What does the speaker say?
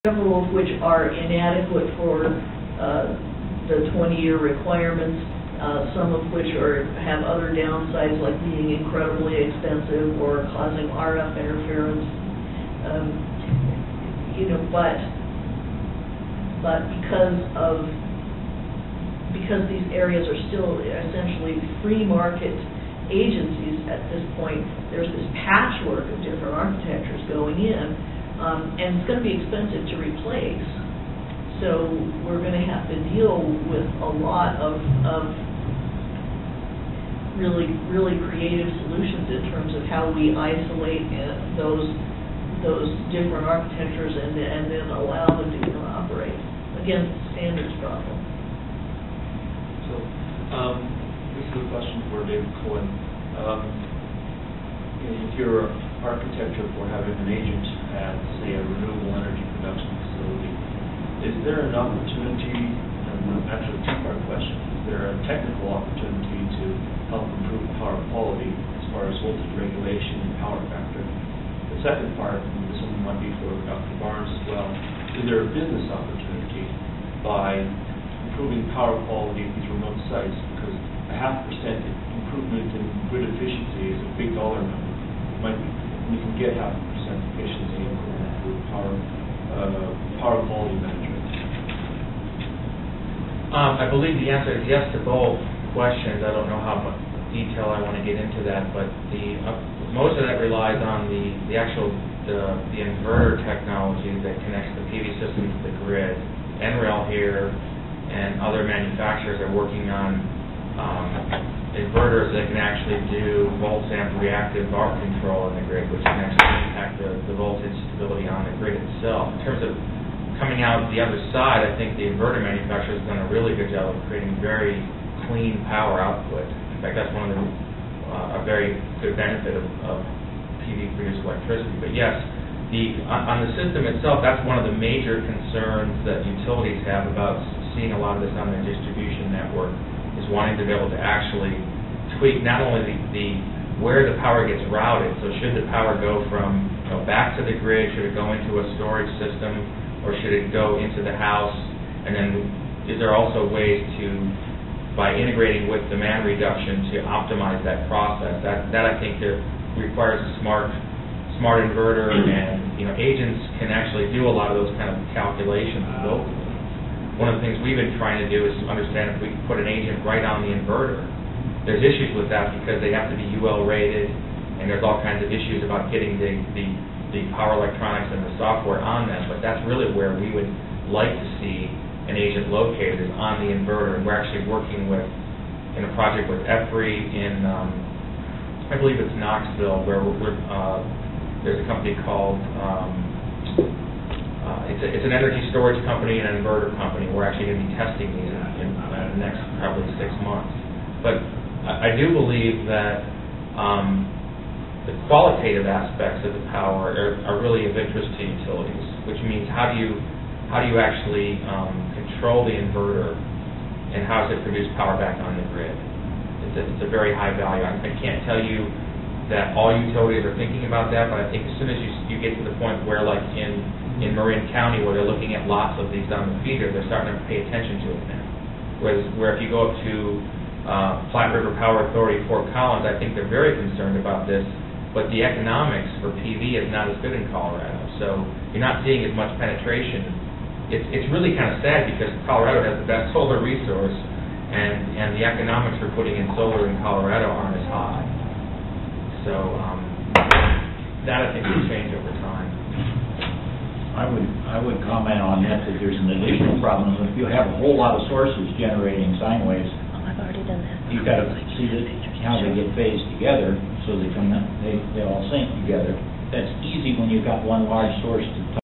several of which are inadequate for the 20-year requirements, some of which have other downsides like being incredibly expensive or causing RF interference. But because these areas are still essentially free market agencies at this point, there's this patchwork of different architectures going in, and it's going to be expensive to replace. So we're going to have to deal with a lot of really creative solutions in terms of how we isolate those different architectures and then allow them to operate. Again, standards problem. So this is a question for David Cohen. With your architecture for having an agent at, say, a renewable energy production facility, is there an opportunity, and actually a two-part question, is there a technical opportunity to help improve power quality as far as voltage regulation and power factor? The second part, and this one might be for Dr. Barnes as well, is there a business opportunity by improving power quality at these remote sites? Because a 0.5% improvement in grid efficiency is a big dollar number. We can get 0.5% efficiency improvement through power quality management. I believe the answer is yes to both questions. I don't know how much detail I want to get into that, but most of that relies on the actual inverter technology that connects the PV system to the grid. ONeal here and other manufacturers are working on inverters that can actually do volt-amp reactive arc control in the grid, which can actually impact the voltage stability on the grid itself. In terms of coming out the other side, I think the inverter manufacturers have done a really good job of creating very clean power output. In fact, that's one of a very good benefit of PV-produced electricity. But yes, on the system itself, that's one of the major concerns that utilities have about seeing a lot of this on their distribution network, is wanting to be able to actually tweak not only where the power gets routed. So should the power go from back to the grid? Should it go into a storage system, or should it go into the house? And then is there also ways to, by integrating with demand reduction, to optimize that process? That I think requires a smart inverter, and agents can actually do a lot of those kind of calculations locally. One of the things we've been trying to do is understand if we can put an agent right on the inverter. There's issues with that because they have to be UL rated, and there's all kinds of issues about getting the power electronics and the software on them. But that's really where we would like to see an agent located, is on the inverter. And we're actually working in a project with EFRI in, I believe it's Knoxville, where there's a company called, it's an energy storage company and an inverter company. We're actually going to be testing these in the next probably 6 months. But I do believe that the qualitative aspects of the power are really of interest to utilities, which means how do you actually control the inverter, and how does it produce power back on the grid? It's a very high value. I can't tell you that all utilities are thinking about that, but I think as soon as you get to the point where, like in Marin County, where they're looking at lots of these on the feeder, they're starting to pay attention to it now. Where if you go up to Platte River Power Authority, Fort Collins, I think they're very concerned about this, but the economics for PV is not as good in Colorado, so you're not seeing as much penetration. It's really kind of sad because Colorado has the best solar resource, and the economics for putting in solar in Colorado aren't as high. So that I think will change over time. I would comment on that there's an additional problem. If you have a whole lot of sources generating sine waves, I've already done that. You've got to see how they get phased together so they all sync together. That's easy when you've got one large source to